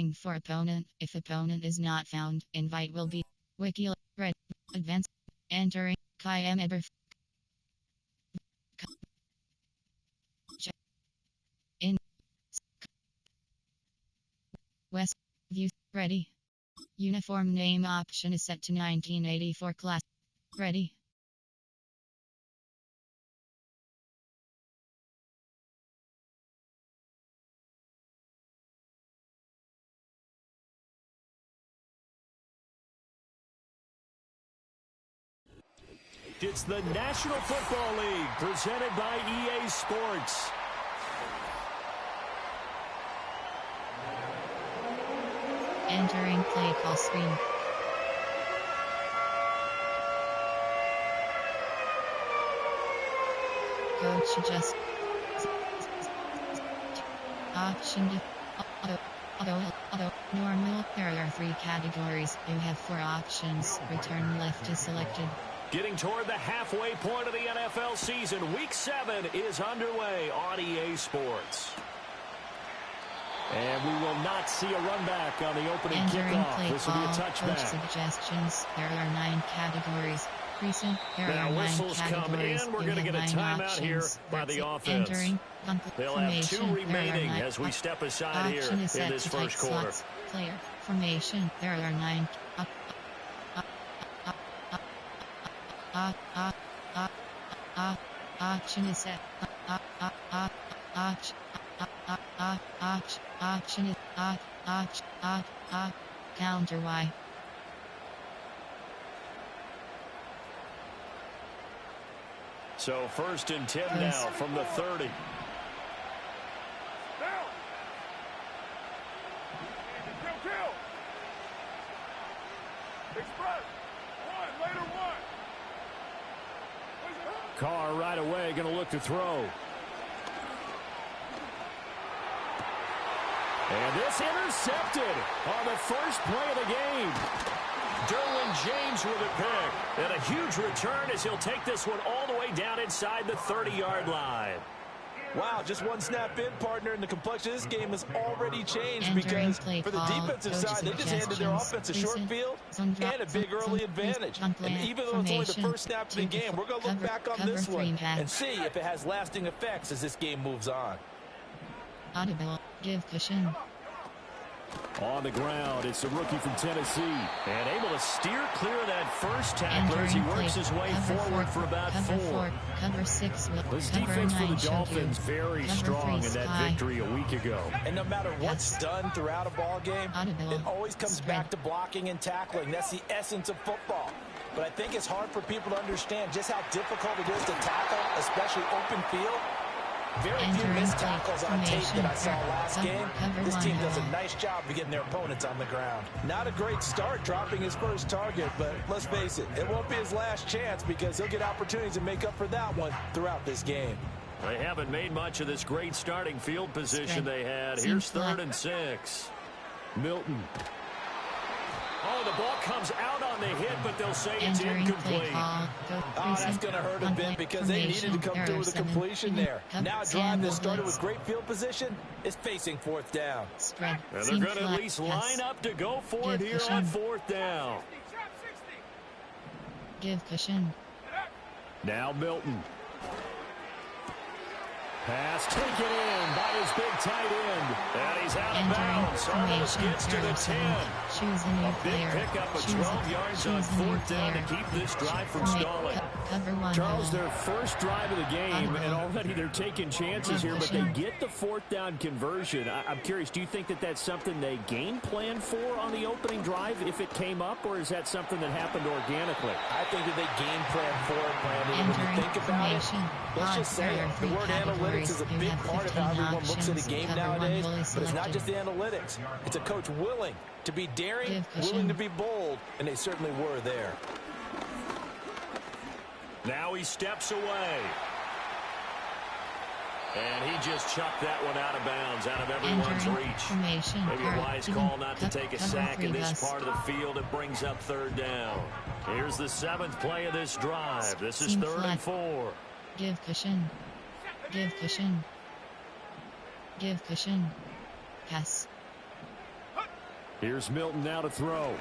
Looking for opponent. If opponent is not found, invite will be Wiki Red Advanced. Entering Kayam Eber in West View. Ready. Uniform name option is set to 1984 class. Ready. It's the National Football League presented by EA Sports. Entering play call screen. Coach adjust. Option auto. Normal. There are 3 categories. You have 4 options. Return left is selected. Getting toward the halfway point of the NFL season, Week 7 is underway on EA Sports. And we will not see a run back on the opening kickoff. This will be a touchback. Coach suggestions. There are 9 categories. Recent. There now are 9 whistles categories. come in. We're going to get a timeout here by the offense. They'll have 2 remaining as we step aside here in this first quarter. Player formation. There are 9. Option is set. Option is counter Y. So 1st and 10 now from the 30. Carr right away going to look to throw. And this intercepted on the first play of the game. Derwin James with a pick. And a huge return as he'll take this one all the way down inside the 30-yard line. Wow, just one snap in, partner, and the complexion of this game has already changed because for the defensive side, they just handed their offense a short field and a big early advantage. And even though it's only the first snap of the game, we're going to look back on this one and see if it has lasting effects as this game moves on. Audible, give cushion. On the ground, it's a rookie from Tennessee. And able to steer clear of that first tackler as he works his way forward for about 4. Cover 6 will this defense for the Dolphins very strong in that victory a week ago. And no matter what's done throughout a ball game, it always comes back to blocking and tackling. That's the essence of football. But I think it's hard for people to understand just how difficult it is to tackle, especially open field. Very few missed tackles on tape that I saw last game. This team does a nice job of getting their opponents on the ground. Not a great start dropping his first target, but let's face it, it won't be his last chance because he'll get opportunities to make up for that one throughout this game. They haven't made much of this great starting field position they had. Here's 3rd and 6. Milton. Oh, the ball comes out on the hit, but they'll say it's incomplete. Oh, that's going to hurt a bit because they needed to come through with a completion there. Now a drive that started with great field position is facing 4th down. And they're going to at least line up to go for it here on 4th down. Give cushion. Now Milton. Pass taken in by his big tight end. And he's out of bounds. Almost gets to the 10. Choose a new player. Big pickup of 12 yards on 4th down to keep this drive from stalling. Charles, their first drive of the game, and already they're taking chances here, but they get the 4th down conversion. I'm curious, do you think that that's something they game plan for on the opening drive if it came up, or is that something that happened organically? I think that they game plan for it, Brandon. When you think about it, let's just say it. The word analytics is a big part of how everyone looks at a game nowadays, but it's not just the analytics. It's a coach willing to be daring, willing to be bold, and they certainly were there. Now he steps away. And he just chucked that one out of bounds, out of everyone's reach. Maybe a wise call not to take a sack in this part of the field. It brings up 3rd down. Here's the 7th play of this drive. This is 3rd and 4. Give cushion. Give cushion. Give cushion. Pass. Here's Milton now to throw.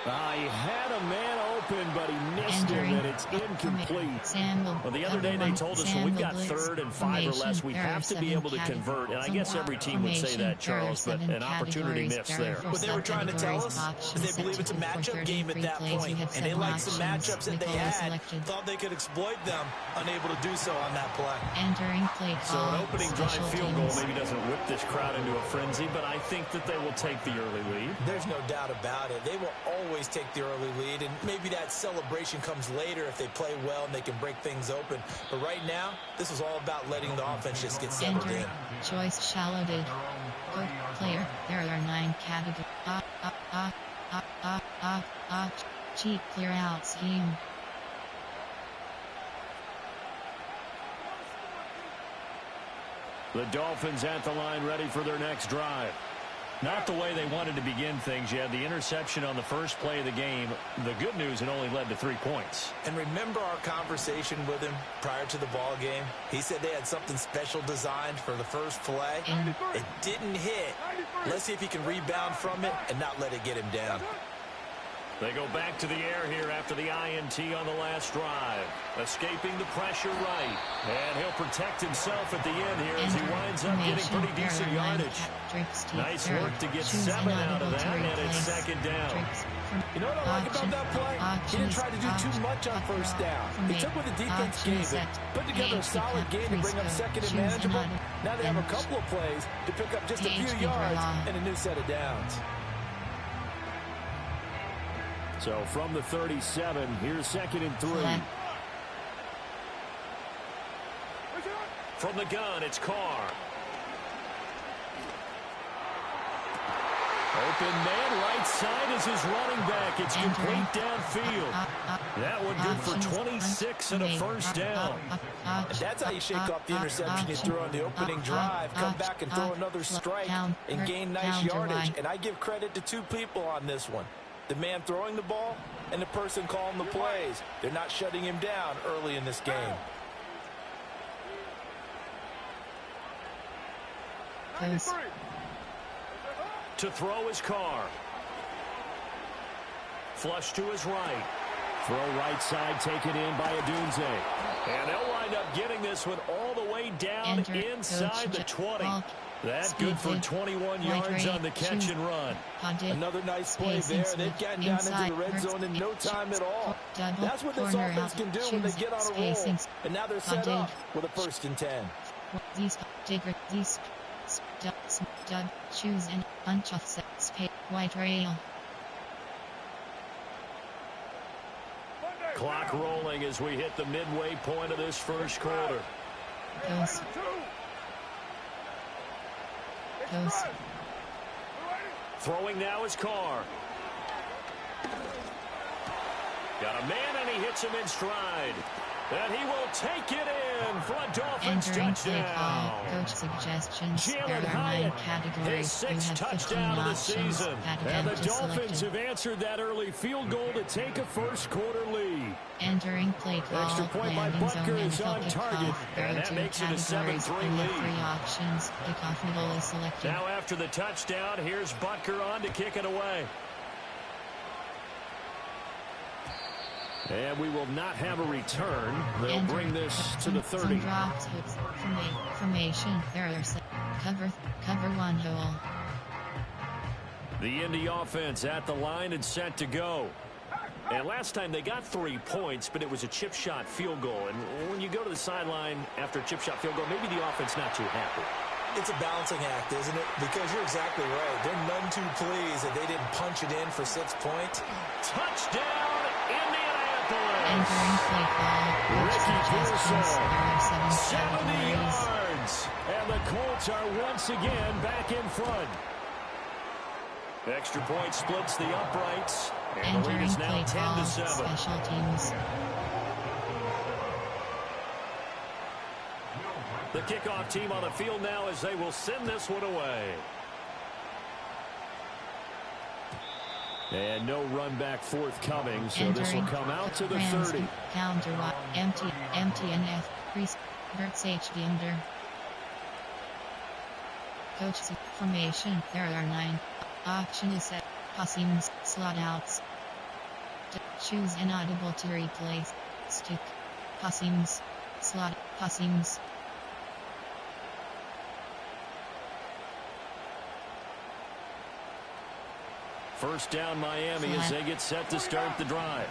He had a man open, but he missed him, and it's incomplete. Well, the other day they told us when we've got 3rd and 5 or less, we have to be able to convert. And I guess every team would say that, Charles, but an opportunity missed there. What they were trying to tell us is they believe it's a matchup game at that point, and they like some matchups that they had, thought they could exploit them, unable to do so on that play. Entering play so an opening drive field goal maybe doesn't whip this crowd into a frenzy, but I think that they will take the early lead. There's no doubt about it. They will always take the early lead, and maybe that celebration comes later if they play well and they can break things open. But right now, this is all about letting the offense just get settled in. Choice shallowed. Good player. There are 9 categories. Cheap clear out scheme. The Dolphins at the line ready for their next drive. Not the way they wanted to begin things. You had the interception on the first play of the game. The good news, it only led to 3 points. And remember our conversation with him prior to the ball game? He said they had something special designed for the first play. It didn't hit. Let's see if he can rebound from it and not let it get him down. They go back to the air here after the INT on the last drive. Escaping the pressure right. And he'll protect himself at the end here as he winds up getting pretty decent yardage. Nice work to get 7 out of that, and it's 2nd down. You know what I like about that play? He didn't try to do too much on 1st down. He took what the defense gave him, put together a solid game to bring up 2nd and manageable. Now they have a couple of plays to pick up just a few yards and a new set of downs. So from the 37, here's 2nd and 3. From the gun, it's Carr. Open man, right side is his running back. It's complete downfield. That one good for 26 and a 1st down. And that's how you shake off the interception you threw on the opening drive. Come back and throw another strike and gain nice yardage. And I give credit to 2 people on this one. The man throwing the ball and the person calling the plays. They're not shutting him down early in this game. To throw his Carr. Flush to his right. Throw right side taken in by Adunze. And they'll wind up getting this one all the way down inside the 20. That's good for 21 yards on the catch and run. Another nice play there. They've gotten down into the red zone in no time at all. That's what this offense can do when they get on a roll. And now they're set up with a 1st and 10. Choose and bunch of sets. White rail. Clock rolling as we hit the midway point of this 1st quarter. Throwing now is Carr. Got a man and he hits him in stride. And he will take it in for a Dolphins touchdown. Coach suggestions. Jalen Hyatt, his 6th touchdown of the season. And the Dolphins have answered that early field goal to take a 1st quarter lead. Entering play call. Extra point by Butker is on target. And that makes it a 7-3 lead. 3 options. Kickoff middle is selected. Now after the touchdown, here's Butker on to kick it away. And we will not have a return. They'll bring this to the 30. Formation. There are cover 1 hole. The Indy offense at the line and set to go. And last time they got 3 points, but it was a chip shot field goal. And when you go to the sideline after a chip shot field goal, maybe the offense not too happy. It's a balancing act, isn't it? Because you're exactly right. They're none too pleased that they didn't punch it in for 6 points. Touchdown, Indianapolis! Entering play call. Ricky Pearsall, 70 yards. And the Colts are once again back in front. Extra point splits the uprights. And the lead is now 10-7. Special teams. The kickoff team on the field now as they will send this one away. And no run back forthcoming, so this will come out to the 30. Counter empty and F. Priest. Hertz HD under. Coach formation. There are 9. Option is set. Passings, slot outs. Choose inaudible to replace. Stick. Passings. Slot. Passings. First down Miami as they get set to start the drive.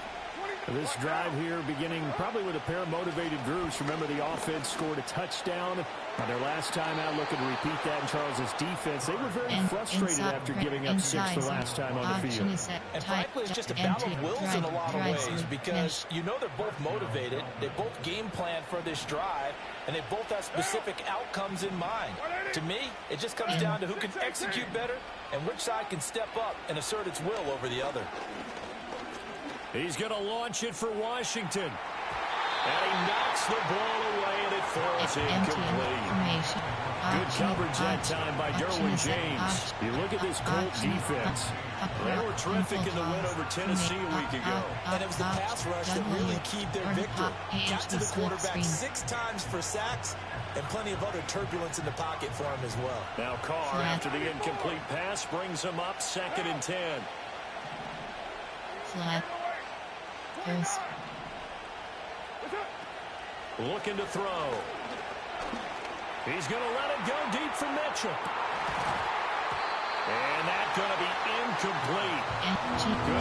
This drive here beginning probably with a pair of motivated groups. Remember, the offense scored a touchdown on their last time out, looking to repeat that in Charles's defense. They were very frustrated after giving up 6 the last time on the field. And frankly, it's just a battle of wills in a lot of ways because you know they're both motivated. They both game plan for this drive, and they both have specific outcomes in mind. To me, it just comes down to who can execute better and which side can step up and assert its will over the other. He's going to launch it for Washington. And he knocks the ball away, and it falls incomplete. Good coverage that time by Derwin James. You look at this Colts defense. They were terrific in the win over Tennessee a week ago. And it was the pass rush that really keyed their victory. Got to the quarterback 6 times for sacks, and plenty of other turbulence in the pocket for him as well. Now Carr, after the incomplete pass, brings him up 2nd and 10. Flat. First. Looking to throw. He's going to let it go deep for Mitchell. And that's going to be incomplete.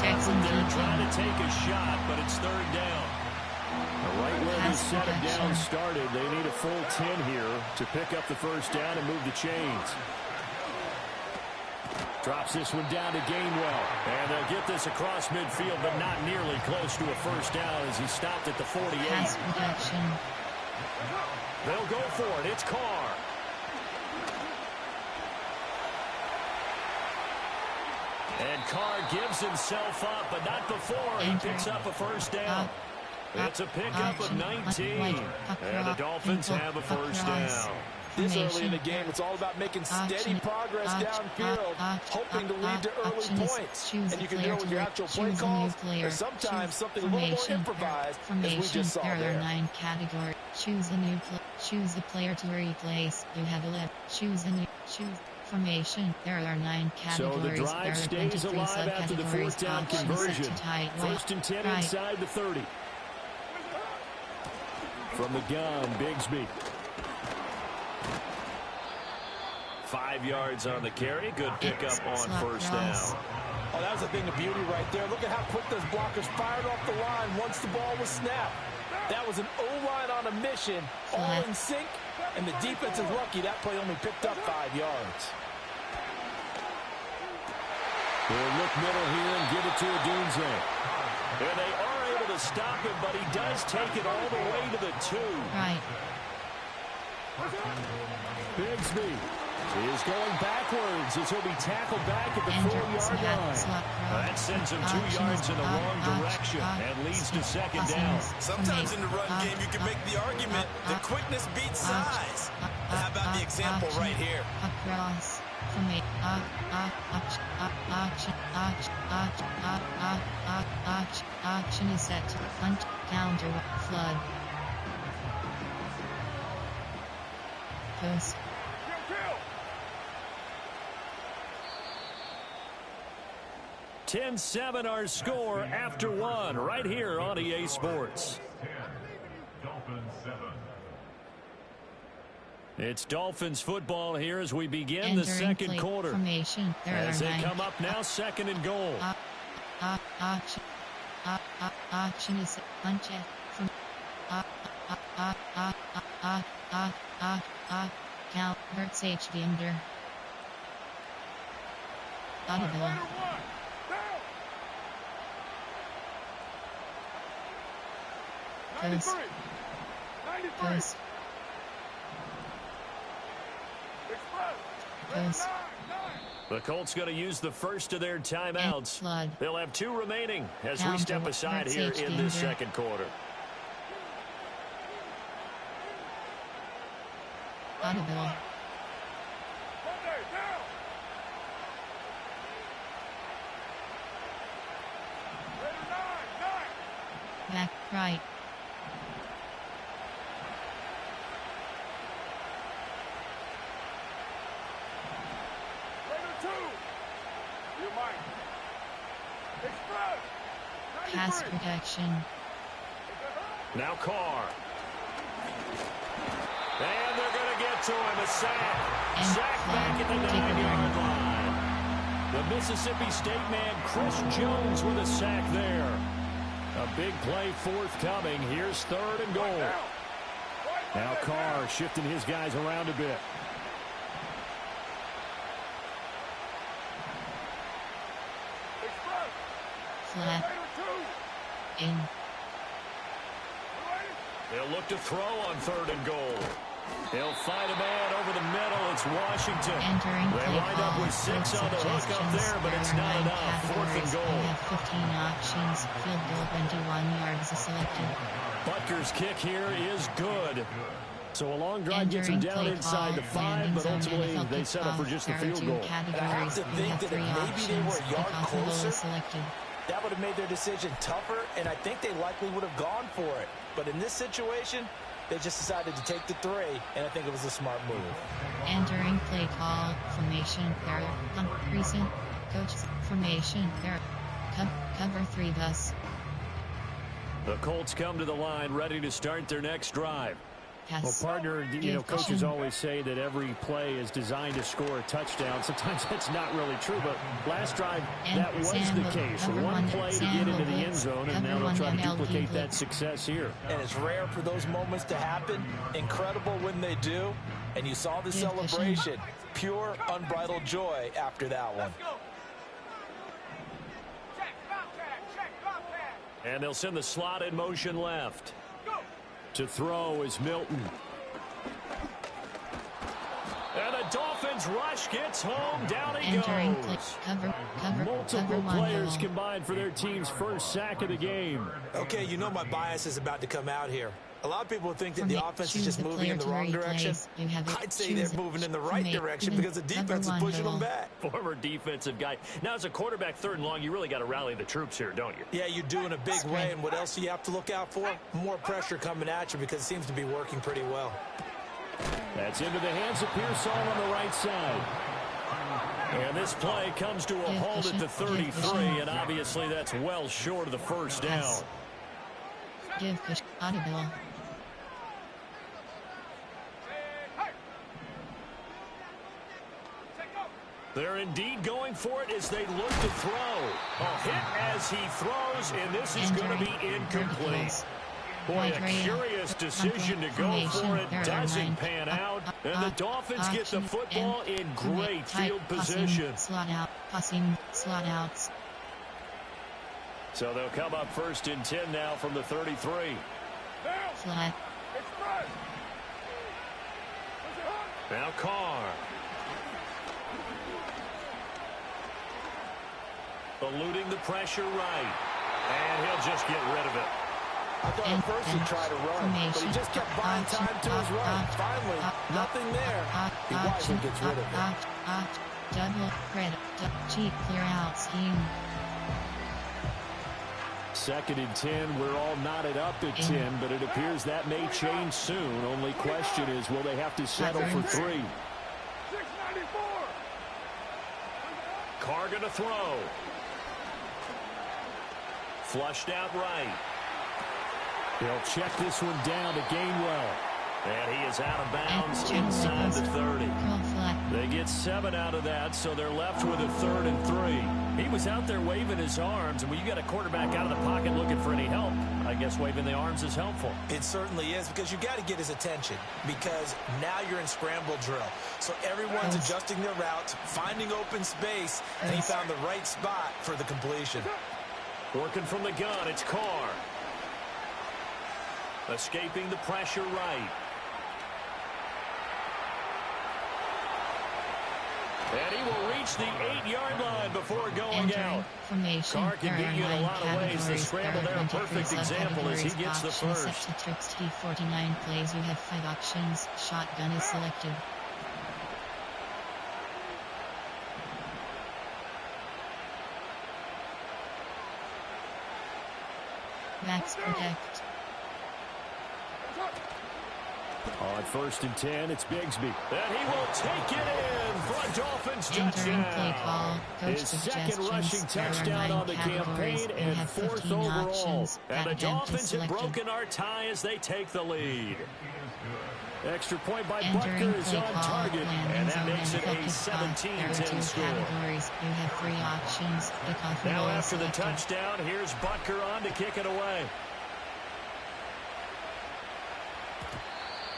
Good from there trying to take a shot, but it's 3rd down. Right where this set of down started, they need a full 10 here to pick up the first down and move the chains. Drops this one down to Gainwell. And they'll get this across midfield, but not nearly close to a first down as he stopped at the 48. Pass protection. They'll go for it. It's Carr. And Carr gives himself up, but not before he picks up a first down. It's a pickup of 19. And the Dolphins have a first down. This early in the game, it's all about making steady progress downfield, hoping to lead to early points. And you can do it with your actual play calls, or sometimes something a little more improvised, as we just saw there. There are 9 categories. Choose a new choose a player to replace. You have 11. Choose a new formation. There are 9 categories. So the drive stays alive after the 4th down conversion. 1st and 10 inside the 30. From the gun, Bigsby. 5 yards on the carry. Good pickup on first down. Oh, that was a thing of beauty right there. Look at how quick those blockers fired off the line once the ball was snapped. That was an O-line on a mission, all in sync, and the defense is lucky that play only picked up 5 yards. They'll look middle here and give it to Odunze. And they are able to stop him, but he does take it all the way to the 2. Right. Bigsby is going backwards as he'll be tackled back at the 4-yard line. That sends him 2 yards in the wrong direction and leads to 2nd down. Sometimes in the run game, you can make the argument that quickness beats size. How about the example right here? Across. Option is set to punt, counter, flood. Post. 10-7 our score after 1 right here on EA Sports. It's Dolphins football here as we begin the 2nd quarter. As they come up now, 2nd and goal. Option is punch from Cal Hertz HD under. Audible. Post. The Colts going to use the first of their timeouts. They'll have 2 remaining as we step aside here in this 2nd quarter. Audible. Back right. Pass protection. Now Carr. And they're going to get to him. A sack. And sack back at the 9-yard line. The Mississippi State man, Chris Jones, with a sack there. A big play forthcoming. Here's 3rd and goal. Now Carr shifting his guys around a bit. Flat. In. They'll look to throw on 3rd and goal. He'll find a man over the middle. It's Washington. Entering they wind up with 6 on the hook up there, but it's not enough. 4th and goal. They have 15 options. Field goal 21 yards is selected. Butker's kick here is good. So a long drive gets him down inside the 5, but ultimately they settle for just the field goal. And I have to think that if maybe they were a yard closer, that would have made their decision tougher, and I think they likely would have gone for it. But in this situation, they just decided to take the 3, and I think it was a smart move. Entering play call, formation, error, recent, coach, formation, error, cover 3 thus. The Colts come to the line, ready to start their next drive. Well, partner, coaches always say that every play is designed to score a touchdown. Sometimes that's not really true, but last drive, that was the case. One play to get into the end zone, and now they'll try to duplicate that success here. And it's rare for those moments to happen. Incredible when they do. And you saw the celebration. Pure, unbridled joy after that one. And they'll send the slot in motion left. To throw is Milton. And the Dolphins rush gets home. Down he goes. Multiple players combined for their team's first sack of the game. Okay, you know my bias is about to come out here. A lot of people think that the offense is just moving in the wrong direction. I'd say they're moving in the right direction because the defense is pushing them back. Former defensive guy. Now, as a quarterback 3rd and long, you really got to rally the troops here, don't you? Yeah, you do in a big way. And what else do you have to look out for? More pressure coming at you because it seems to be working pretty well. That's into the hands of Pearsall on the right side. And this play comes to a halt at the 33, and obviously that's well short of the first down. Give push audible. They're indeed going for it as they look to throw. A hit as he throws, and this is going to be incomplete. Boy, a curious decision to go for it. Doesn't pan out. And the Dolphins get the football in great field position. Slot out, passing, slot outs. So they'll come up 1st and 10 now from the 33. Flat. Now Carr. Eluding the pressure right. And he'll just get rid of it. I thought at first he tried to run, but he just kept buying time to his right. Finally, nothing there. He wisely gets rid of it. Double credit. Cheap clear out scheme. 2nd and 10. We're all knotted up at 10, but it appears that may change soon. Only question is, will they have to settle for 3? Carr going to throw. Flushed out right. They'll check this one down to Gainwell. And he is out of bounds inside the 30. They get 7 out of that, so they're left with a 3rd and 3. He was out there waving his arms, and when you got a quarterback out of the pocket looking for any help, I guess waving the arms is helpful. It certainly is, because you got to get his attention, because now you're in scramble drill. So everyone's adjusting their routes, finding open space, and he found the right spot for the completion. Working from the gun, it's Carr. Escaping the pressure right. And he will reach the 8-yard line before going out. Carr can beat you in a lot of ways. The scramble there, a perfect example as he gets the first. T49 plays. You have 5 options. Shotgun is selected. Max protect. On 1st and 10, it's Bigsby. And he will take it in for a Dolphins touchdown. His second rushing touchdown on the campaign and 4th overall. And the Dolphins have broken our tie as they take the lead. Extra point by Butker is on target, and that makes it a 17-10 score. You have 3 options. Now after the touchdown, here's Butker on to kick it away.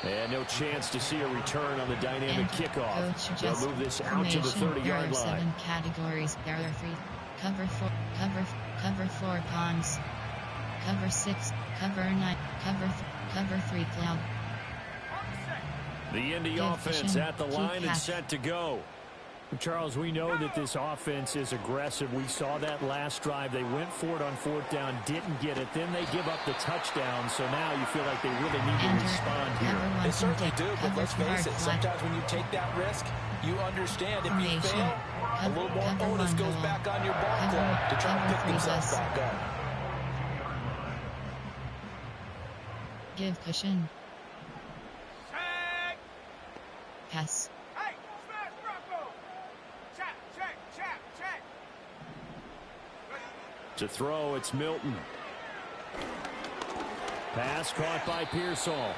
And no chance to see a return on the dynamic kickoff. They'll move this out to the 30-yard line. There are 7 categories. There are 3. Cover 4 pawns. Cover 6. Cover 9. Cover 3 cloud. The Indy offense at the line and set to go. Charles, we know that this offense is aggressive. We saw that last drive. They went for it on 4th down, didn't get it. Then they give up the touchdown. So now you feel like they really need to respond here. They certainly do, but let's face it. Sometimes when you take that risk, you understand if you fail, a little more onus goes back on your ball club to try to pick themselves back up. Give cushion. Pass. To throw, it's Milton. Pass caught by Pearsall.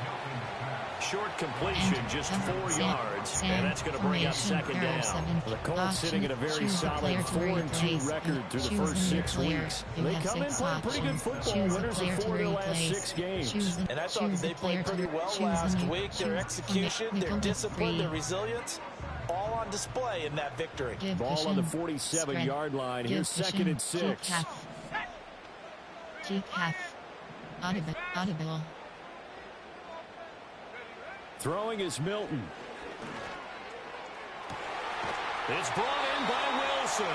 Short completion, just 4 yards, and that's going to bring up 2nd down. The Colts sitting at a very solid 4-2 record through the first 6 weeks. They come in playing pretty good football, winners of 4 of their last 6 games. And I thought that they played pretty well last week. Their execution, their discipline, their resilience, all on display in that victory. Ball on the 47-yard line. Here's 2nd and 6. Keep half. Audible. Throwing is Milton. It's brought in by Wilson.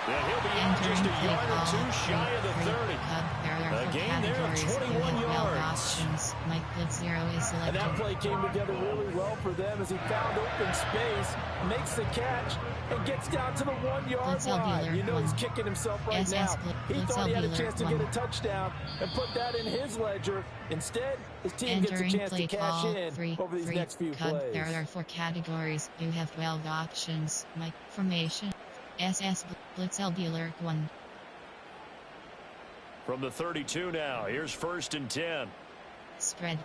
And he'll be out just a yard or 2 shy of the 30. A gain there of 21 yards. Mike Blitzero is selected. And that play came together really well for them as he found open space, makes the catch, and gets down to the 1-yard line. You know he's kicking himself right now. He thought he had a chance to get a touchdown and put that in his ledger. Instead, his team gets a chance to cash in over these next few plays. There are 4 categories. You have 12 options. Mike formation. SS Blitzalbular 1. From the 32 now, here's 1st and 10. Spread.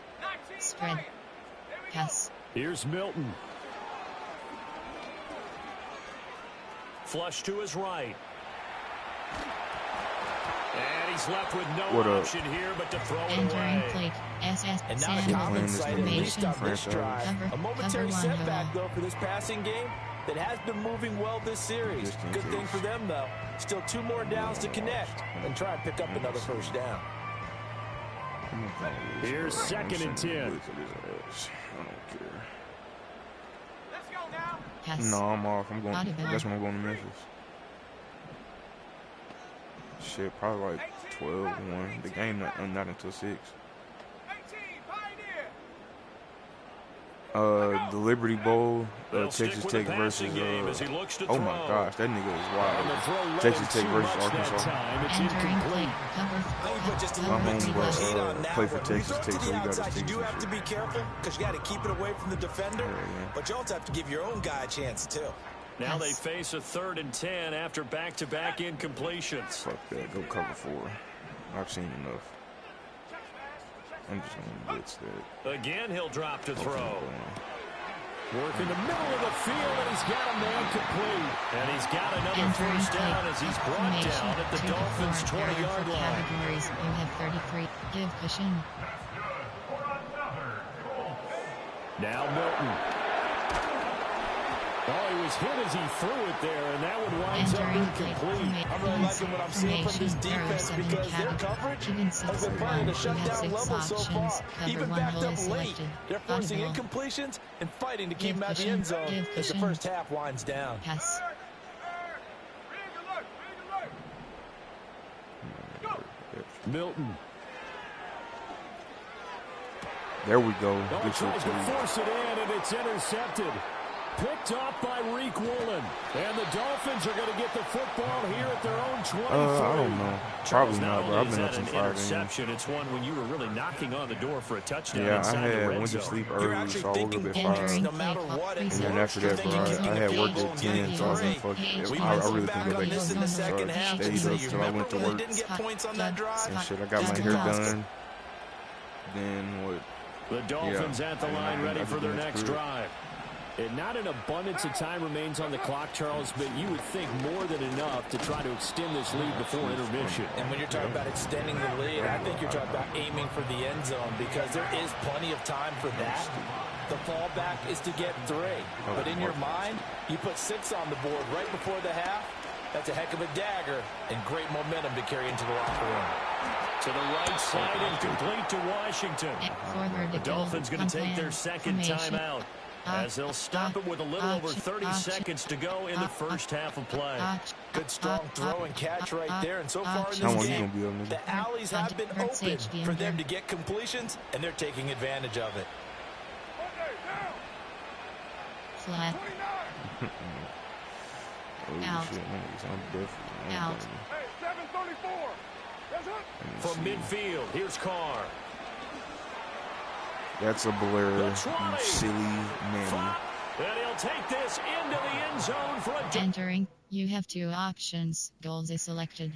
Pass. Here's Milton. Flush to his right. And he's left with no option here but to throw it away. Plate. SS and not a common sight, at least on this drive. A momentary setback, though, for this passing game that has been moving well this series. Good thing for them, though. Still 2 more downs to connect and try and pick up another 1st down. Here's 2nd and 10. I don't care. Let's go now. Pass. No, I'm off. I'm going. That's when I'm going to Memphis. Shit, probably like 12-1. The game not until 6. The Liberty Bowl, Texas Tech versus, oh my gosh, that nigga is wild. Texas Tech versus Arkansas. My homeboy play for Texas Tech, so he got his tickets. You do have to be careful because you got to keep it away from the defender, but you also have to give your own guy a chance too. Now they face a 3rd and 10 after back-to-back incompletions. Fuck that, go cover 4. I've seen enough. I'm just going to blitz that. Again, he'll drop to throw. Work in the middle of the field, and he's got a man complete. And he's got another 1st down as he's brought down at the Dolphins' 20-yard line. Categories. You have 33. Give cushion. Now Milton. Oh, he was hit as he threw it there, and that one winds up incomplete. I'm really liking what I'm seeing from this defense because their coverage has been playing at a shutdown level so far. Even backed up late, they're forcing incompletions and fighting to keep them out of the end zone as the first half winds down. Pass. Milton. There we go. Good tries to force it in, and it's intercepted. Picked off by Reek Woolen. And the Dolphins are going to get the football here at their own 23. I don't know. Probably not, but I've been up since 5 a.m. Interception. It's one when you were really knocking on the door for a touchdown. Yeah, I went to sleep early, so I woke up at 5. No matter what, and then after that, bro, I had work at 10, so I was like, fuck it. I really think go back to sleep. Stayed up till I went to work. And shit, I got my hair done. Then what? The Dolphins at the line ready for their next drive. And not an abundance of time remains on the clock, Charles, but you would think more than enough to try to extend this lead before intermission. And when you're talking about extending the lead, I think you're talking about aiming for the end zone because there is plenty of time for that. The fallback is to get 3. But in your mind, you put 6 on the board right before the half. That's a heck of a dagger and great momentum to carry into the locker room. To the right side and complete to Washington. The Dolphins going to take their second timeout as they'll stop it with a little over 30 seconds to go in the first half of play. Good strong throw and catch right there. And so far in this game, the alleys have been open for them to get completions, and they're taking advantage of it. Flat. Out. Out. From midfield, here's Carr. That's a blur, you silly man. And he'll take this into the end zone for a... Entering, you have 2 options. Goals is selected.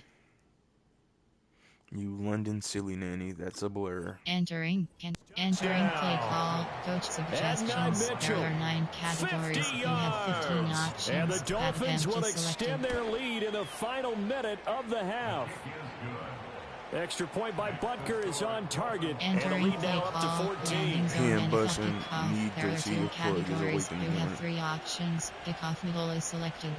You London silly nanny, that's a blur. Entering play call, coach suggestions. There are 9 categories. You have 15 options. And the Dolphins will extend their lead in the final minute of the half. Extra point by Butker is on target. And a lead now up to 14. He and Bussin need to see the if plug is away from You have 3 options. Kickoff middle is selected.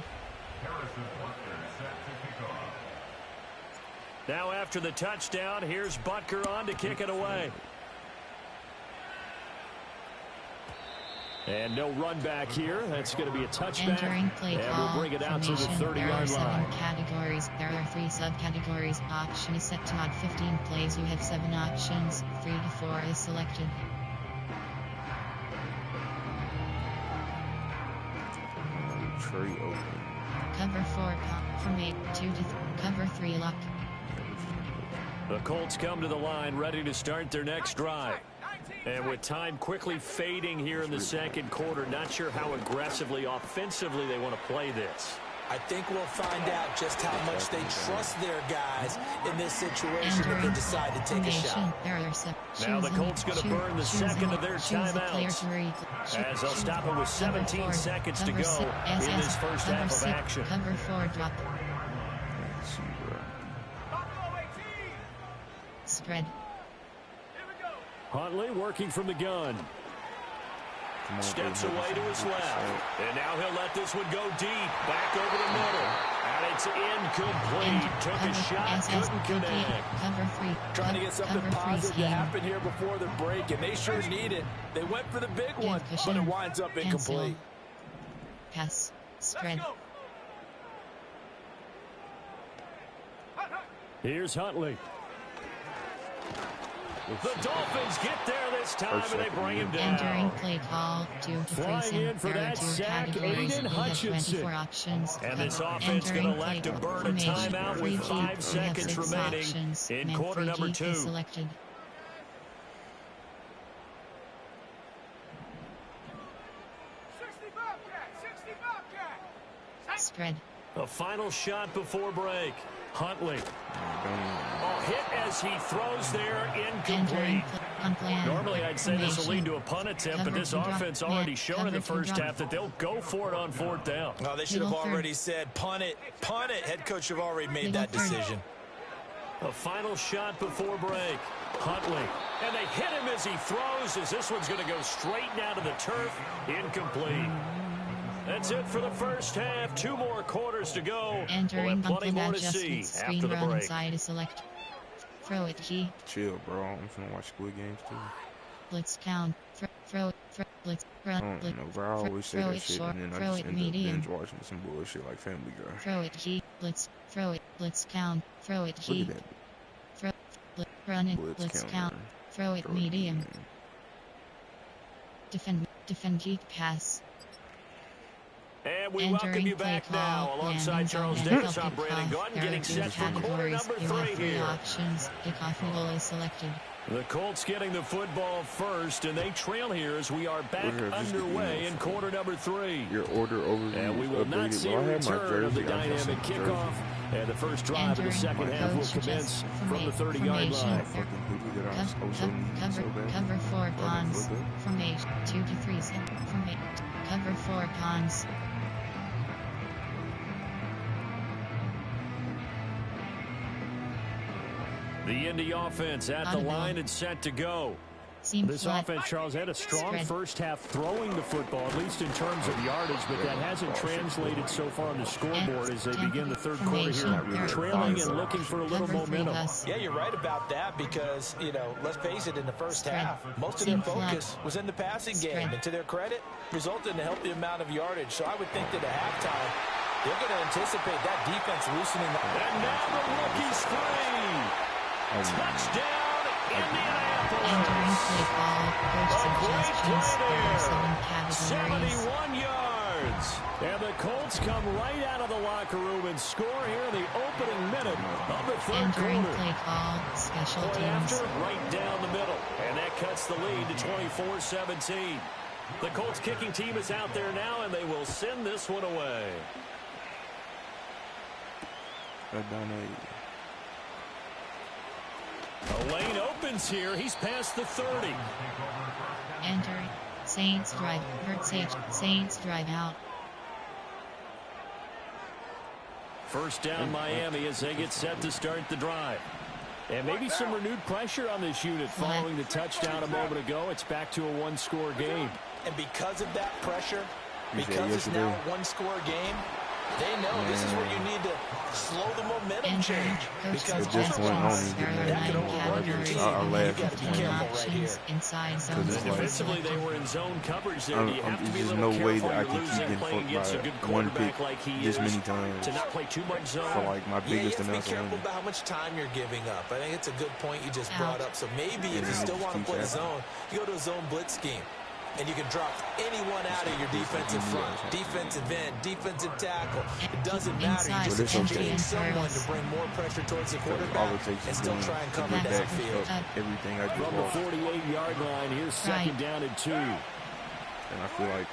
Now after the touchdown, here's Butker on to kick it away. And no run back here. That's going to be a touchback. Entering play and call, we'll bring it out to the 30-yard line. There are 7 categories. There are 3 subcategories. Option is set to not 15 plays. You have 7 options. 3 to 4 is selected. Tree open. Cover 4 from 8 2 to 3. Cover 3 lock. The Colts come to the line ready to start their next drive. And with time quickly fading here in the second quarter, not sure how aggressively, offensively they want to play this. I think we'll find out just how much they trust their guys in this situation if they decide to take a shot. Now the Colts going to burn the second of their timeouts as they'll stop it with 17 seconds to go in this first half of action. Cover 4 drop. Spread. Huntley working from the gun. Steps away to his left. And now he'll let this one go deep. Back over the middle. And it's incomplete. Took a shot, couldn't connect. Cover 3. Trying to get something positive to happen here before the break, and they sure need it. They went for the big one, but it winds up incomplete. Pass. Spread. Here's Huntley. The Dolphins get there this time, and they bring him down. Entering play call, 2 to 3 in for that sack, Aiden Hutchinson. 24 options. And this offense going to elect to burn a timeout with 5 seconds remaining in quarter number 2. Selected. Spread. A final shot before break. Huntley. A hit as he throws there, incomplete. Normally I'd say this will lead to a punt attempt, but this offense already shown in the first half that they'll go for it on 4th down. Well, they should have already said punt it. Punt it. Head coach have already made that decision. A final shot before break. Huntley. And they hit him as he throws, as this one's going to go straight down to the turf. Incomplete. That's it for the first half. 2 more quarters to go. Entering we'll plenty more to see after the break. Inside select. Throw it key. Chill, bro. I'm finna watch Squid Games too. Blitz count. Throw it. Blitz. Run. I don't know, bro. I always say that shit, and then I just end up binge watching some bullshit like Family Guy. Throw it key. Blitz. Throw it. Blitz count. Throw it key. Look at that. Throw. Run it. Blitz count. Throw it medium. Defend key. Pass. And we welcome you back now alongside Charles Davis. I'm Brandon Gaudin getting set for quarter number 3 here. Options. Kickoff goal is selected. The Colts getting the football first, and they trail here as we are back underway in quarter number 3. Your order overview. And we will not see a return of the dynamic kickoff. And the first drive of the second half will commence from the 30-yard line. Cover 4 pawns. Formation 2 to 3. Formation. Cover 4 pawns. The Indy offense at the line and set to go. This offense, Charles, had a strong first half throwing the football, at least in terms of yardage, but that hasn't translated so far on the scoreboard as they begin the third quarter here, trailing and looking for a little momentum. Yeah, you're right about that because, you know, let's face it, in the first half, most of their focus was in the passing game, and to their credit, resulted in a healthy amount of yardage. So I would think that at halftime, they're going to anticipate that defense loosening up. And now the rookie screen. Touchdown, Indianapolis. Entering play ball. Coach suggestions. 71 yards. And the Colts come right out of the locker room and score here in the opening minute of the third Entering quarter. play call. Special Point teams. after, right down the middle. And that cuts the lead to 24-17. The Colts kicking team is out there now, and they will send this one away. A lane opens here. He's past the 30. Entering. Saints drive. Saints drive out. First down Miami as they get set to start the drive. And maybe some renewed pressure on this unit following the touchdown a moment ago. It's back to a one-score game. And because of that pressure, because it's now a one-score game, they know this is where you need to slow the momentum change. Because otherwise, that could overrun your team. You got to be careful right here. Inside zone. Defensively, they were in zone coverage there. You have to be a there's little no way careful. that I You're can keep losing getting playing against a good fucked by one pick quarterback like he this is. many times To not play too much zone. for like my You biggest have to be amount of careful money. about how much time you're giving up. I think it's a good point you just brought up. So maybe if you still want to play zone, you go to a zone blitz scheme. And you can drop anyone out of your defensive front, defensive end, defensive tackle. It doesn't matter. You just engage someone to bring more pressure towards the quarterback and still try and cover downfield. Everything I do From the 48-yard line, here's second down and 2. And I feel like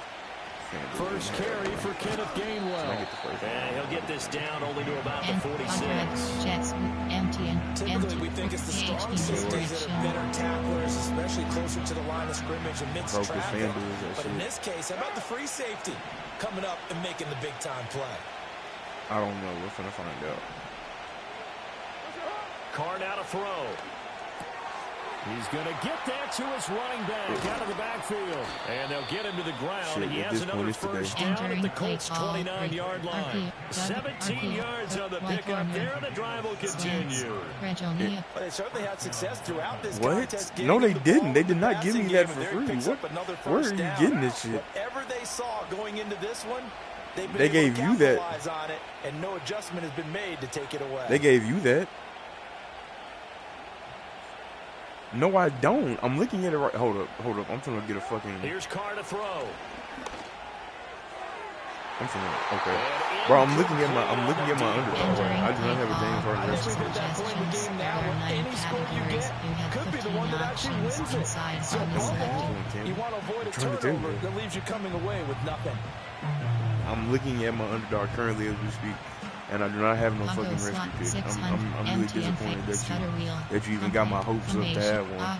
First carry for Kenneth Gainwell. And he'll get this down only to about the 46. Jets empty. Typically, we think it's the strong safeties that are better tacklers, especially closer to the line of scrimmage amidst traffic. But in this case, how about the free safety coming up and making the big-time play? I don't know. We're going to find out. Card out a throw. He's going to get that to his running back out of the backfield. And they'll get him to the ground. He has another first down at the Colts' 29-yard line. 17 yards on the pickup there, and the drive will continue. Well, they certainly had success throughout this What? contest. No, they didn't. They did not give me that for free. What? Where are you getting this shit? Whatever they saw going into this one, they gave you that. On it, and no adjustment has been made to take it away. They gave you that. No, I don't. I'm looking at it right. Hold up. I'm finna get a fucking. Here's Carr to throw. I'm finna. Okay, bro. I'm looking at my underdog. I do not have a James Harden. At that point in the game now, any score you get could be the one that actually wins it. So you want to avoid a turnover that leaves you coming away with nothing. I'm looking at my underdog currently as we speak, and I do not have no fucking rescue pick. I'm really disappointed that you even got my hopes up to have one.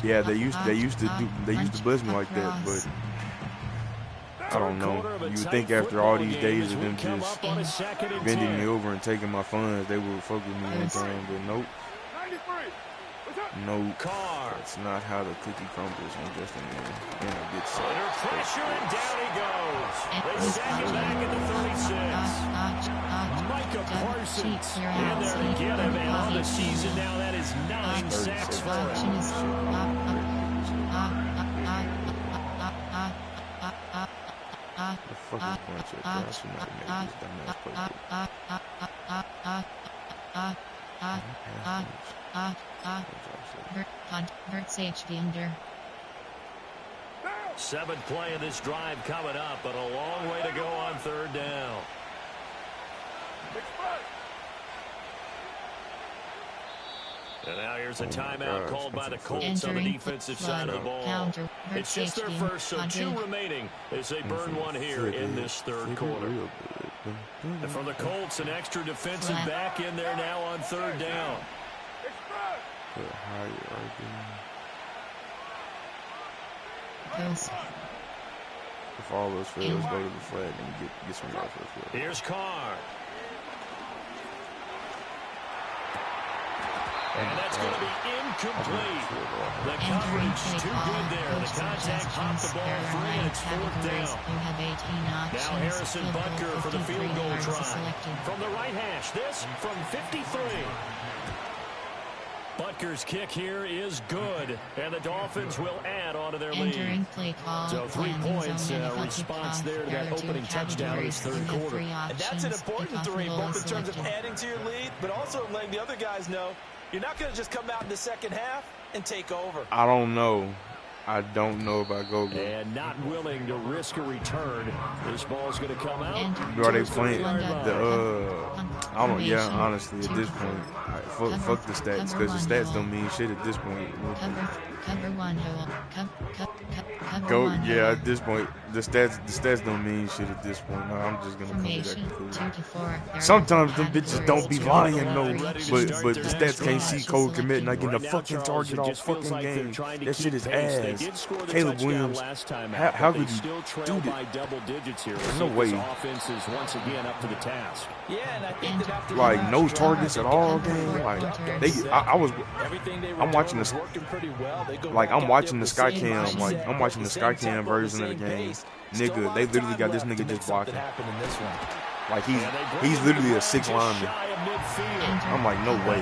Yeah, they used to buzz me like that, but I don't know. You would think after all these days of them just bending me over and taking my funds, they would fuck with me one time, but nope. Nope, that's not how the cookie crumbles on just a man. And it gets set. Under pressure, and down he goes. They sack him back at the 36. Micah Parsons in there to get him. And on the season now, that is 9 sacks for him. The fuck is going to Josh and not make this dumbass play. Verts HD under. Seventh play of this drive coming up, but a long way to go on third down. And now here's a timeout called by the Colts on the defensive side of the ball. It's just their first, so 2 remaining as they burn one here in this third quarter. And for the Colts, an extra defensive back in there now on third down. If all those fails, go to the flag and get some yards for the field. Here's Carr. And that's going to be incomplete. The coverage too good there. The contact popped the ball free, and it's fourth down. Now Harrison Butker for the field goal try. From the right hash, this from 53. Butker's kick here is good, and the Dolphins will add on to their lead. So 3 points, response there to that opening touchdown in this third quarter. And that's an important 3, both in terms of adding to your lead, but also letting the other guys know you're not going to just come out in the second half and take over. I don't know. I don't know if I go good. And not willing to risk a return. This ball's going to come out. Are they playing I don't know. Yeah, honestly, at this point, fuck the stats, because the stats don't mean shit at this point. Yeah, at this point, the stats don't mean shit at this point. No, I'm just gonna come to that conclusion. Sometimes them bitches don't be lying, though. But the stats can't see Cole Kmet not getting a fucking target all fucking game. That shit is ass. Caleb Williams, how could you do that? No way. Like no targets at all, game. Like I'm watching this. Like I'm watching the Skycam. Like I'm watching the Skycam version of the game. Nigga, they literally got this nigga just blocking. Like he's literally a 6 lineman. I'm like, no way.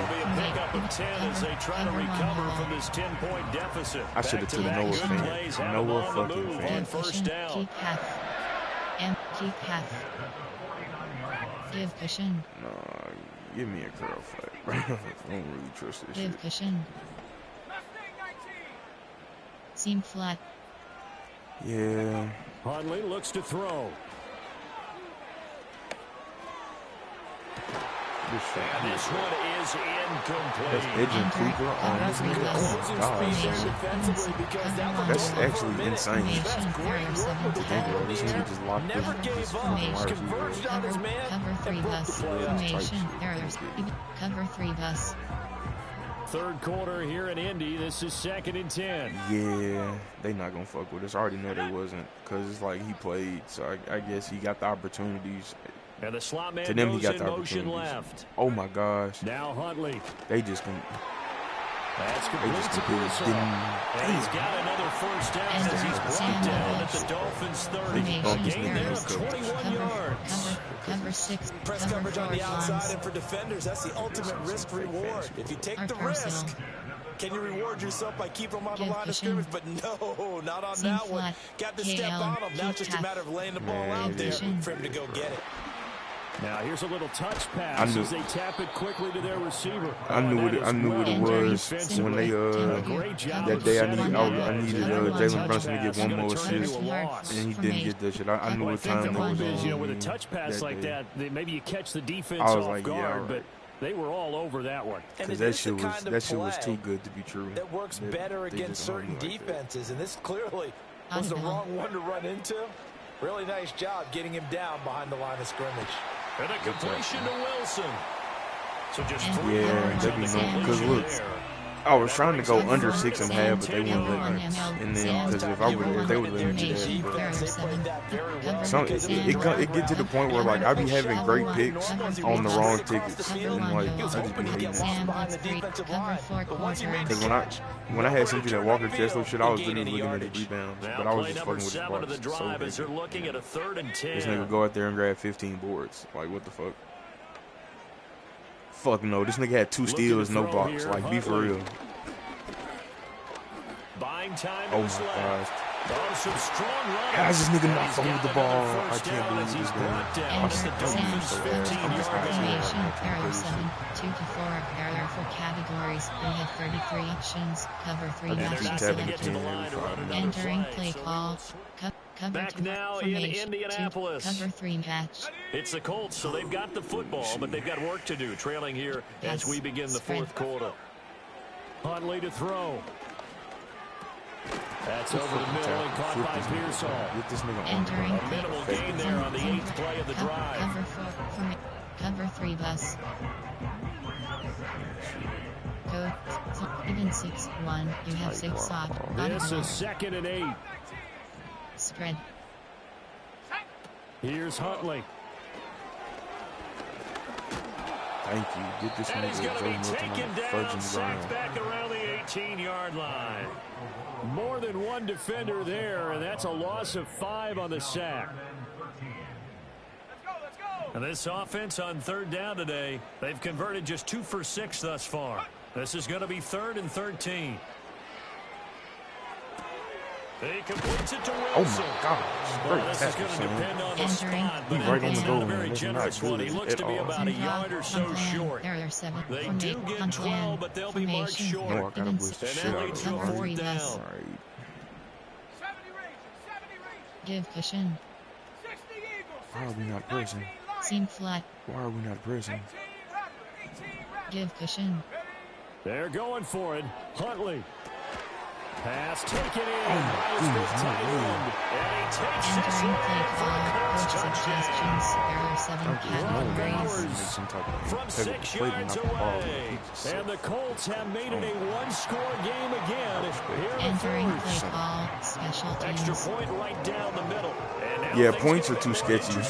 I should have took Noah fan. Noah fucking fan. First down. Keep half. Give cushion. Nah, give me a curl flag, bro. I don't really trust this shit. Give cushion. Seam flat. Yeah. Hundley looks to throw. And this one is incomplete. That's Edgerrin Cooper on this nigga. Oh, gosh. That's actually insane. This nigga just locked his Cover 3 bus. Formation. Errors. Cover 3 bus. Third quarter here in Indy. This is 2nd and 10. Yeah, they not gonna fuck with us. I already know they wasn't, because it's like he played, so I guess he got the opportunities. And the slot man to them, goes he got in the motion left. Oh my gosh. Now Huntley. They just can. That's complete to Pearson. And he's got another first down as he's brought down at the Dolphins' 30. Gain there of 21 yards. Cover 6. Press coverage on the outside, and for defenders, that's the ultimate risk reward. If you take the risk, can you reward yourself by keeping them on the line of scrimmage? But no, not on that one. Got to step on them. Now it's just a matter of laying the ball out there for him to go get it. Now here's a little touch pass as they tap it quickly to their receiver. I knew what it was when they that day I needed Jalen Brunson to get one more assist, and he didn't get that shit. I knew what time it was. You know, with a touch pass like that, maybe you catch the defense off guard, but they were all over that one. Because that shit was too good to be true. That works better against certain defenses, and this clearly was the wrong one to run into. Really nice job getting him down behind the line of scrimmage. And a completion to Wilson. So just that'd be no. Because look, I was trying to go under 6.5, but they wouldn't let me. And then, because if they would let me do that, it get to the point where like I be having great picks on the wrong tickets, and like I just be hating it. Because when I had sent you that Walker Kessler shit, I was literally looking at the rebounds, but I was just fucking with the boards. So this nigga go out there and grab 15 boards. Like, what the fuck? Fuck no, this nigga had 2 steals, no blocks. Like, be for real. Buying time oh my gosh. How is this nigga not fumbled the ball? I can't believe this game. Formation, error 7, 2-4, error for categories. We have 33 options. Cover 3 matches selected. Entering play call. Cover Back now in Indianapolis. Cover 3 match. It's the Colts, so they've got the football, but they've got work to do, trailing here as we begin the fourth quarter. Huntley to throw. That's over the middle and caught by Pearsall. Entering a minimal gain there on the 8th play of the drive. Cover 3 bus. Go. Even 6-1. You have 6 stop. This is 2nd and 8. Spread. Here's Huntley. Thank you. Get this nigga Joe Milton fudging sacked back around the 18-yard line. More than one defender there, and that's a loss of 5 on the sack. Let's go. And this offense on 3rd down today, they've converted just 2 for 6 thus far. This is going to be 3rd and 13. He completes it to Wilson. Oh my God! Well, this is going to depend on the spot, but right on the goal. a very generous one. He looks to be about a yard or so short. They do get 12, but they'll be marked short. No, I gotta blitz the shit out of to a 4th down. Give cushion. Why are we not pressing? Seam flat. Why are we not pressing? Give cushion. They're going for it. Huntley. Pass taken in by his tight end. And he takes this one from 6 yards away. And the Colts have made it a one-score game again. Entering play call, special teams. Extra point right down the middle. Yeah, points are too sketchy.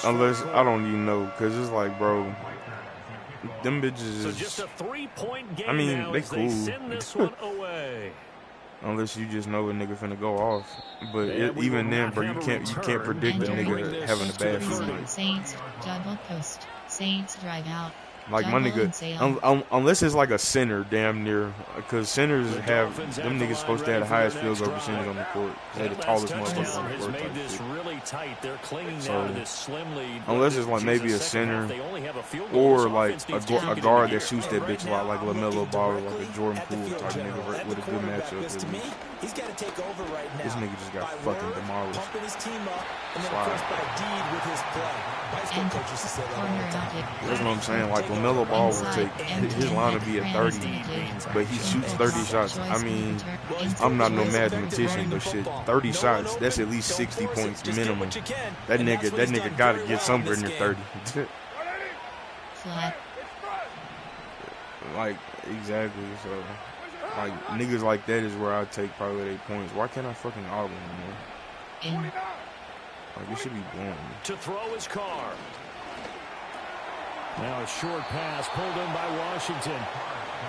Unless, I don't even know. Because it's like, bro, them bitches so just a 3-point game. I mean, now they as cool. They send this one away. Unless you just know a nigga finna go off. But even then, bro, you can't predict a nigga having a bad shooting. Saints double post. Saints drive out. Like my nigga, unless it's like a center, damn near, because centers have them niggas supposed to have the highest field goal percentage on the court. They're the tallest motherfuckers on the court. Made this really tight. They're clinging down to this slim lead. Unless it's like maybe a center or like a guard that shoots that bitch a lot, like LaMelo Ball or like a Jordan Poole type nigga with a good matchup. To me, he's got to take over right now. This nigga just got fucking demolished. Pumping his team up, and then of course by deed with his play. High school coaches to say that all the time. That's what I'm saying. Like LaMelo Ball will take his line to be at 30, but he shoots 30 shots. I mean, I'm not no mathematician, but shit, 30 shots, that's at least 60 points minimum. That nigga gotta get somewhere near 30. Like, exactly. So, like, niggas like that is where I take probably 8 points. Why can't I fucking audible anymore? Like, it should be boring. To throw his car. Now a short pass pulled in by Washington.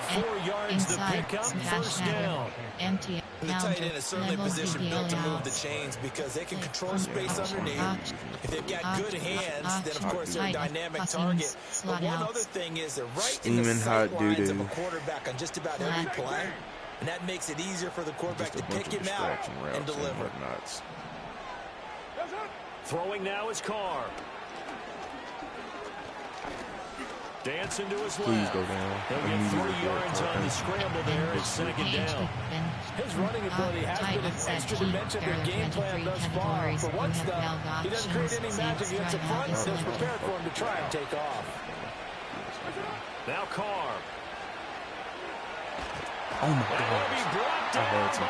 4 yards to pick up, first down. Empty. The tight end is certainly a position built to move the chains because they can control space underneath. If they've got good hands, then of course they're a dynamic target. But one other thing is they're right in the sight lines of a quarterback on just about every play. And that makes it easier for the quarterback to pick him out and deliver. Throwing now is Carr. Dancing to his left. Please go down. He'll get 3 yards on the scramble there. It's 2nd down. His running ability has been an extra dimension to their game plan thus far. For once, though, he doesn't create any magic against the front. It's prepared for him to try and take off. Now Carr. Oh my God. I had to.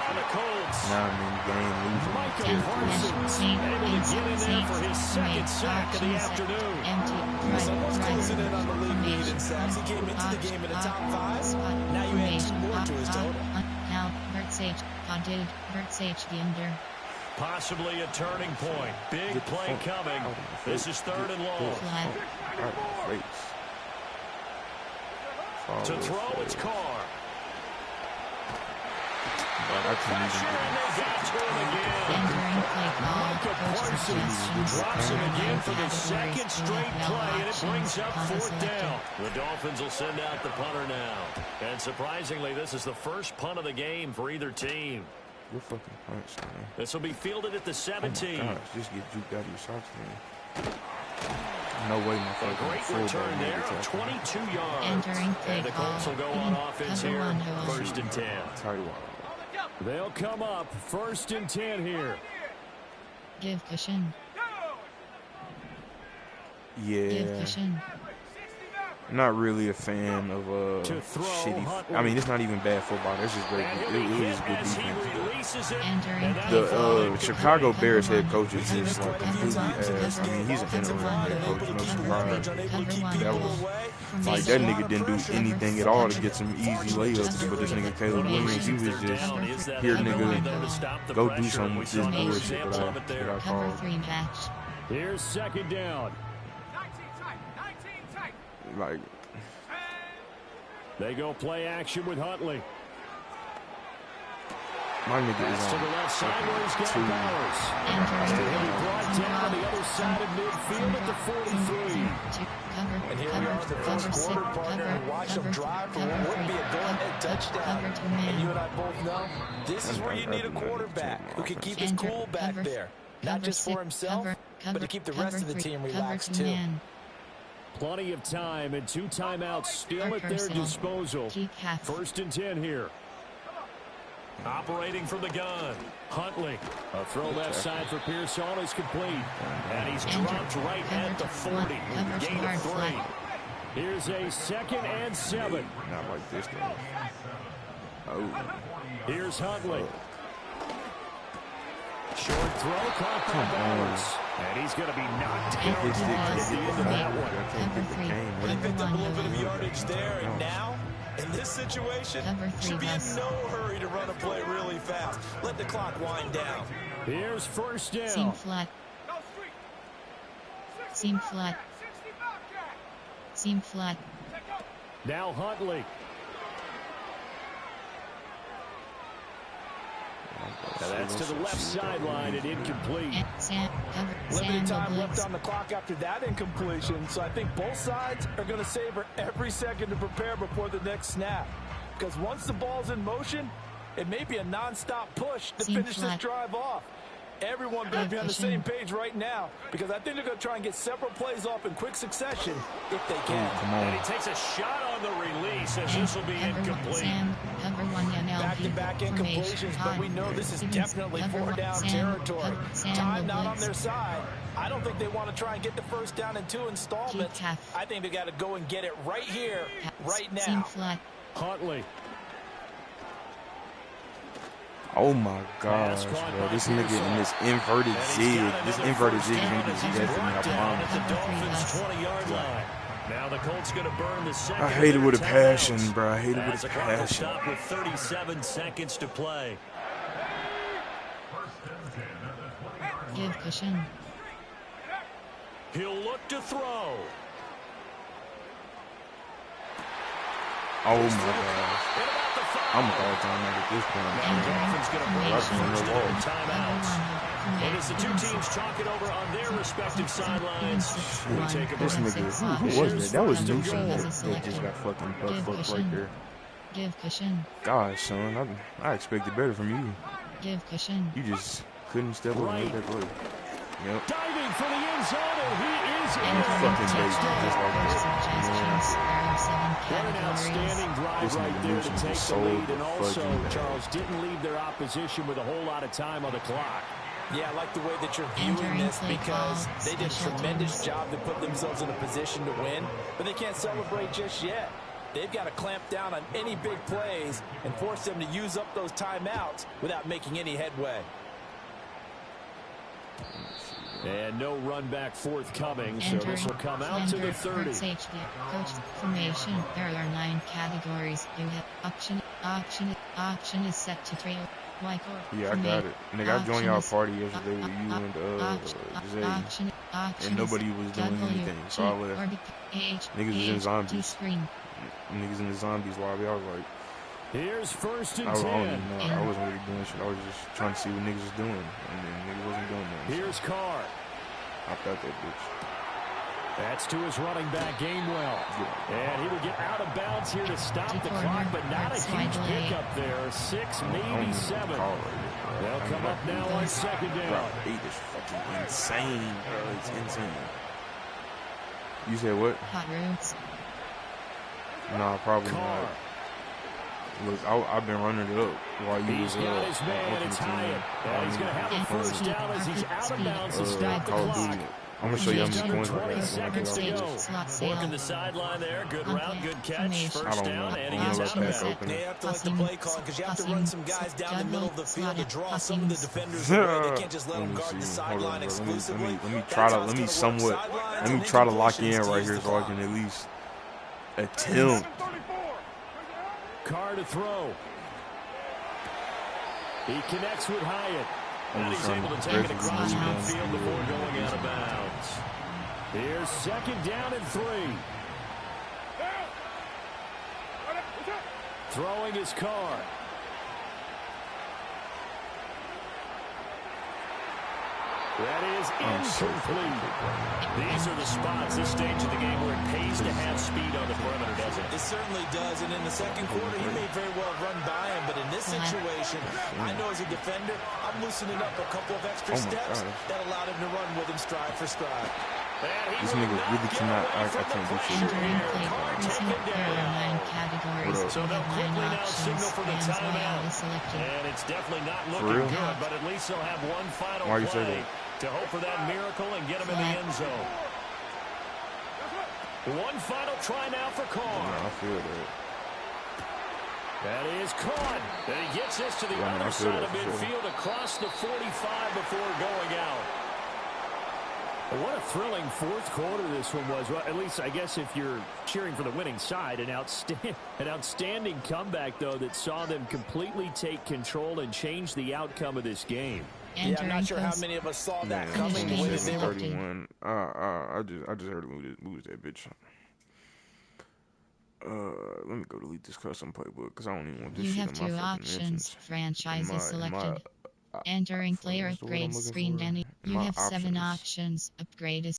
Now I'm in the game losing. Micah Parsons able to get in there for his 2nd sack of the afternoon. Someone's closing in on the lead in sacks. He came into the game in the top 5. Now you add 2 more to his total. Now, Possibly a turning point. Big play coming. This is 3rd and long. To throw, it's Carr. Entering play call. Parsons drops him again for the 2nd straight play, and it brings up 4th down. The Dolphins will send out the punter now. And surprisingly, this is the first punt of the game for either team. Good fucking punch, man. This will be fielded at the 17. Oh my gosh, just get juked out of your shots, man. No way, my fucking great return there, 22 yards. Entering and the Colts will go on offense here, first and 10. Tell you what. They'll come up, first and 10 here. Give cushion. Yeah. Give cushion. Not really a fan of shitty. I mean, it's not even bad football. That's just great. It was good defense. The Chicago Bears head coach is just like completely ass. I mean, he's an interim head coach. No surprise. That was like that nigga didn't do anything at all to get some easy layups. But this nigga Caleb Williams, he was just here, nigga, go do something with this bullshit that I call. Here's second down. Like, they go play action with Huntley. my nigga is to the left side where he's got Bowers. He'll be brought down on the other side of midfield at the 43. And here we are in the first quarter, partner, and watch them drive for what would be a go-ahead touchdown. And you and I both know this is where you need a quarterback who can keep his cool back there. Not just for himself, but to keep the rest of the team relaxed too. Plenty of time and 2 timeouts still at their disposal. First and 10 here. Operating from the gun, Huntley. A throw left side for Pearsall is complete. And he's dropped right at the 40. Gain of 3. Here's a 2nd and 7. Not like this guy. Oh. Here's Huntley. Short throw caught by Bowers. And he's going to be knocked out at the end of that one. They picked up a little bit of yardage there, and now, in this situation, should be in no hurry to run a play really fast. Let the clock wind down. Here's first down. Seam flat. Seam flat. Seam flat. Now Huntley. Now that's to the left sideline and incomplete. Limited time left on the clock after that incompletion, so I think both sides are going to savor every second to prepare before the next snap. Because once the ball's in motion, it may be a non-stop push to finish this drive off. Everyone better be on the same page right now, because I think they're going to try and get several plays off in quick succession if they can. And he takes a shot on the release as this will be incomplete. Back-to-back incompletions, but we know this is definitely 4-down territory. Time not on their side. I don't think they want to try and get the first down in 2 installments. I think they got to go and get it right here, right now. Huntley. Oh my gosh, bro. This nigga in this inverted zig. This inverted zig is going to be definitely a bomb. Now the Colts going to burn the second. I hate it with a passion, bro. I hate it with a passion. Stop with 37 seconds to play. Give cushion. He'll look to throw. Oh my gosh. I'm a all-time at this point. Dolphins going to break the timeouts. And as the two teams talk it over on their respective sidelines, we take a break. This nigga, who was that? That was Newsom that just got fucking butt-fucked right there. Give cushion. Gosh, son, I expected better from you. Give cushion. You just couldn't step up and make that play. Yep. Diving for the end zone, and he is in. Fucking base, just like that. What an outstanding drive right there to take the lead, and also, Charles, didn't leave their opposition with a whole lot of time on the clock. Yeah, I like the way that you're viewing this because they did a tremendous job to put themselves in a position to win, but they can't celebrate just yet. They've got to clamp down on any big plays and force them to use up those timeouts without making any headway. And no run back forthcoming, so this will come out to the 30. Coach formation. There are 9 categories. You have option is set to trail. Yeah, I got it. Nigga, I joined y'all party yesterday with you and Jose. And nobody was doing anything, so I left. Niggas was in zombies. Niggas in the zombies lobby. I was like, here's first and 10. I wasn't really doing shit. I was just trying to see what niggas was doing. And then niggas wasn't doing nothing. Here's Carr. Hopped out that bitch. That's to his running back, Gainwell. And he will get out of bounds here to stop the clock, but not a huge pickup there. 6, maybe 7. They'll come up now on second down. Bro, 8 is fucking insane, bro. It's insane. You said what? Hot roots. Nah, probably not. Look, I've been running it up while you was his man, it's Hyatt. He's going to have a first down as he's out of bounds to stop the clock. I'm going to show you how many points I got. Seconds to go. Working the sideline there. Good route, good catch. First down, and he's out of bounds. They have to like the play call because you have to run some guys down the middle of the field to draw some of the defenders away. They can't just let them guard the sideline exclusively. Let me try to lock in right here so I can at least attempt. Carr to throw. He connects with Hyatt. And he's able to take it across midfield before going out of bounds. Here's second down and 3. Throwing his Carr. That is incomplete. These are the spots, this stage of the game, where it pays to have speed on the perimeter, doesn't it? It certainly does. And in the second quarter, he may very well run by him. But in this situation, I know as a defender, I'm loosening up a couple of extra steps that allowed him to run with him stride for stride. This nigga really cannot. I can't do shit. Entering play, there are 9 categories. So they'll quickly now signal for the timeout. And it's definitely not looking good, but at least they'll have one final play to hope for that miracle and get him in the end zone. One final try now for Carr. I feel that. That is caught. And he gets this to the other side of midfield across the 45 before going out. What a thrilling fourth quarter this one was. Well, at least, I guess, if you're cheering for the winning side, an outstanding comeback, though, that saw them completely take control and change the outcome of this game. Yeah, I'm not sure how many of us saw that coming. 31. I just heard him lose that bitch. Let me go delete this custom playbook because I don't even want this shit in my fucking options. mentions. Franchises selected. Entering player upgrade screen. You have 7 options. Upgrade is